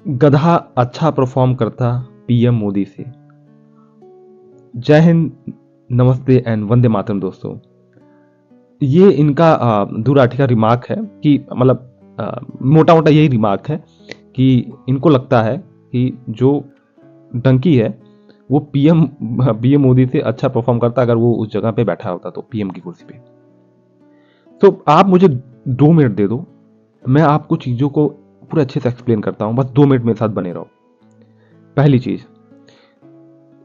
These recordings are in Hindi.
गधा अच्छा परफॉर्म करता पीएम मोदी से। जय हिंद, नमस्ते एंड वंदे मातरम दोस्तों। ये इनका दुराठी का रिमार्क है कि मतलब मोटा मोटा यही रिमार्क है कि इनको लगता है कि जो डंकी है वो पीएम मोदी से अच्छा परफॉर्म करता अगर वो उस जगह पे बैठा होता तो पीएम की कुर्सी पे। तो आप मुझे 2 मिनट दे दो, मैं आपको चीजों को पूरे अच्छे से एक्सप्लेन करता हूं। बस 2 मिनट मेरे साथ बने रहो। पहली चीज,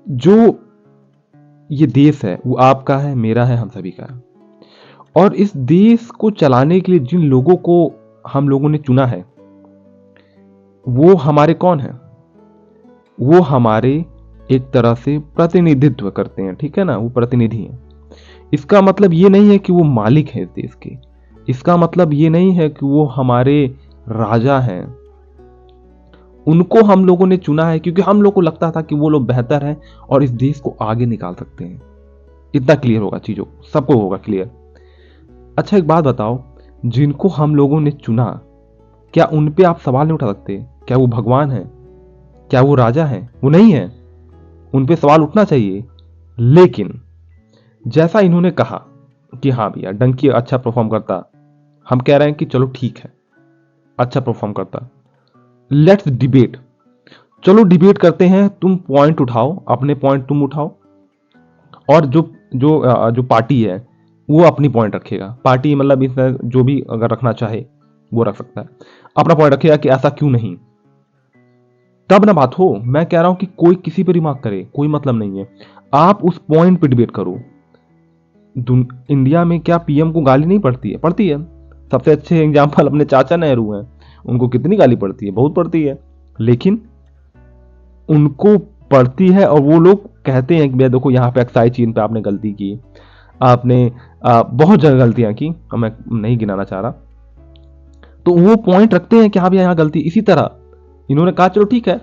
जो ये देश है वो आपका है, मेरा है, हम सभी का है। और इस देश को चलाने के लिए जिन लोगों को हम लोगों ने चुना है वो हमारे कौन है? वो हमारे एक तरह से प्रतिनिधित्व करते हैं, ठीक है ना? वो प्रतिनिधि हैं। इसका मतलब ये नहीं है कि वो मालिक है इस देश के। इसका मतलब ये नहीं है कि वो हमारे राजा हैं। उनको हम लोगों ने चुना है क्योंकि हम लोग को लगता था कि वो लोग बेहतर हैं और इस देश को आगे निकाल सकते हैं। इतना क्लियर होगा, चीजों सबको होगा क्लियर। अच्छा एक बात बताओ, जिनको हम लोगों ने चुना, क्या उन पे आप सवाल नहीं उठा सकते? क्या वो भगवान है? क्या वो राजा है? वो नहीं है। उन पे सवाल उठना चाहिए। लेकिन जैसा इन्होंने कहा कि हाँ भैया डंकी अच्छा परफॉर्म करता, हम कह रहे हैं कि चलो ठीक है, अच्छा परफॉर्म करता, लेट्स डिबेट। चलो डिबेट करते हैं, तुम पॉइंट उठाओ, अपने पॉइंट तुम उठाओ, और जो पार्टी है वो अपनी पॉइंट रखेगा। पार्टी मतलब इसमें जो भी अगर रखना चाहे वो रख सकता है, अपना पॉइंट रखेगा कि ऐसा क्यों नहीं, तब ना बात हो। मैं कह रहा हूं कि कोई किसी पर रिमार्क करे, कोई मतलब नहीं है। आप उस पॉइंट पे डिबेट करो। इंडिया में क्या पीएम को गाली नहीं पड़ती है? पड़ती है। सबसे अच्छे एग्जाम्पल अपने चाचा नेहरू हैं। उनको कितनी गाली पड़ती है? बहुत पड़ती है। लेकिन उनको पड़ती है और वो लोग कहते हैं कि भैया देखो यहाँ पे एक्साइज चीन पे आपने गलती की, आपने बहुत जगह गलतियां की, मैं नहीं गिनाना चाह रहा। तो वो पॉइंट रखते हैं कि हाँ भैया यहाँ गलती। इसी तरह इन्होंने कहा चलो ठीक है,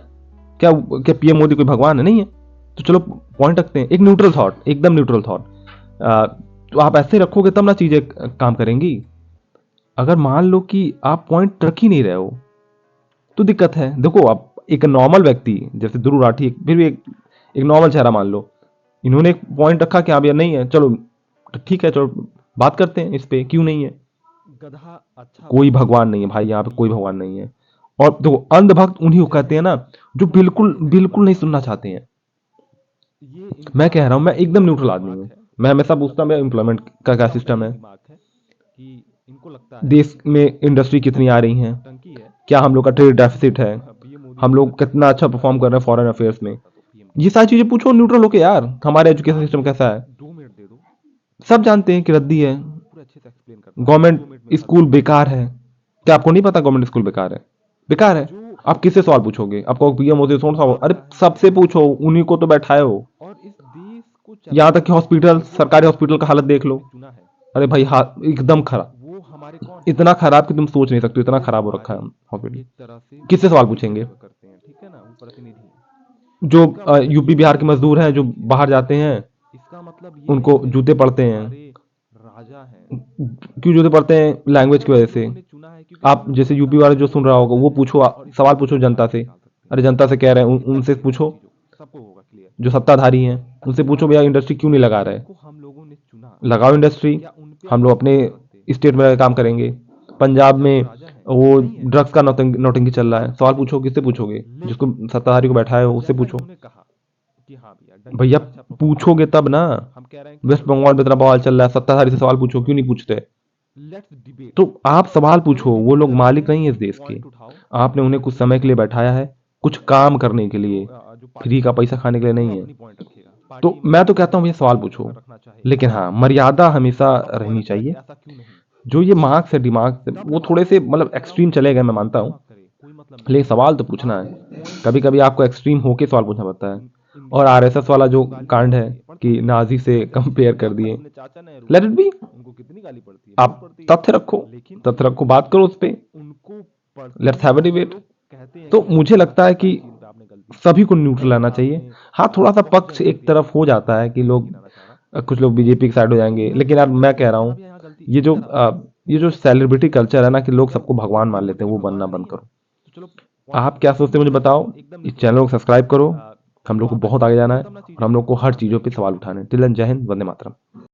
क्या क्या पीएम मोदी कोई भगवान है? नहीं है। तो चलो पॉइंट रखते हैं, एक न्यूट्रल थॉट, एकदम न्यूट्रल थॉट। तो आप ऐसे रखोगे तब ना चीजें काम करेंगी। अगर मान लो कि आप पॉइंट रख ही नहीं रहे हो तो दिक्कत है। देखो आप एक नॉर्मल व्यक्ति जैसे ध्रुव राठी, फिर भी एक नॉर्मल चेहरा मान लो, इन्होंने एक पॉइंट रखा कि हाँ भैया नहीं है, चलो तो ठीक है, चलो बात करते हैं इस पे, क्यों नहीं है। गधा अच्छा कोई भगवान नहीं है भाई, यहाँ पे कोई भगवान नहीं है। और देखो अंधभक्त उन्हीं को कहते हैं ना जो बिल्कुल बिल्कुल नहीं सुनना चाहते हैं। मैं कह रहा हूं, मैं एकदम न्यूट्रल आदमी हूं। मैं हमेशा पूछता हूं एम्प्लॉयमेंट का क्या सिस्टम है, देश में इंडस्ट्री कितनी आ रही हैं, क्या हम लोग का ट्रेड डेफिसिट है, हम लोग कितना अच्छा परफॉर्म कर रहे हैं फॉरेन अफेयर्स में। ये सारी चीजें पूछो न्यूट्रल होके यार। हमारे एजुकेशन सिस्टम कैसा है सब जानते हैं कि रद्दी है। गवर्नमेंट स्कूल बेकार है। क्या आपको नहीं पता गवर्नमेंट स्कूल बेकार है? बेकार है। आप किससे सवाल पूछोगे? आपको पीएम मोदी कौन सा? अरे सबसे पूछो, उन्हीं को तो बैठाए हो। यहाँ तक कि हॉस्पिटल, सरकारी हॉस्पिटल का हालत देख लो। अरे भाई एकदम खराब, इतना खराब कि तुम सोच नहीं सकते, इतना खराब हो रखा है हॉस्पिटल। किससे सवाल पूछेंगे? जो यूपी बिहार के मजदूर हैं जो बाहर जाते हैं, उनको जूते पड़ते हैं। क्यों जूते पड़ते हैं? लैंग्वेज की वजह से। आप जैसे यूपी वाले जो सुन रहा होगा वो पूछो, सवाल पूछो जनता से। अरे जनता से कह रहे हैं, उनसे पूछो, जो सत्ताधारी हैं उनसे पूछो भैया इंडस्ट्री क्यों नहीं लगा रहे? लगाओ इंडस्ट्री, हम लोग अपने स्टेट में काम करेंगे। पंजाब में वो ड्रग्स का नौटंकी चल रहा है, सवाल पूछो, किससे पूछोगे? जिसको सत्ताधारी को बैठाए हो उससे पूछो भैया। पूछोगे तब ना। वेस्ट बंगाल में इतना बवाल चल रहा है, सत्ताधारी से सवाल पूछो, क्यों नहीं पूछते? तो आप सवाल पूछो, वो लोग मालिक नहीं है इस देश के। आपने उन्हें कुछ समय के लिए बैठाया है, कुछ काम करने के लिए, फ्री का पैसा खाने के लिए नहीं है। तो मैं तो कहता हूँ भैया सवाल पूछो, लेकिन हाँ मर्यादा हमेशा रहनी चाहिए। जो ये मार्क्स है दिमाग से वो थोड़े से मतलब एक्सट्रीम चले गए, मैं मानता हूँ, लेकिन सवाल तो पूछना है। कभी कभी आपको एक्सट्रीम होके सवाल पूछना पड़ता है। और आरएसएस वाला जो कांड है कि नाजी से कंपेयर कर दिए, लेट इट बी। आप तथ्य रखो, तथ्य रखो, बात करो उस पर, लेट्स हैव अ डिबेट। तो मुझे लगता है कि सभी को न्यूट्रल रहना चाहिए। हाँ थोड़ा सा पक्ष एक तरफ हो जाता है कि लोग, कुछ लोग बीजेपी की साइड हो जाएंगे, लेकिन यार मैं कह रहा हूँ ये जो सेलिब्रिटी कल्चर है ना कि लोग सबको भगवान मान लेते हैं, वो बनना बंद करो। आप क्या सोचते हैं मुझे बताओ। इस चैनल को सब्सक्राइब करो, हम लोग को बहुत आगे जाना है और हम लोग को हर चीज़ों पे सवाल उठाने हैं। टिल देन, जय हिंद, वंदे मातरम।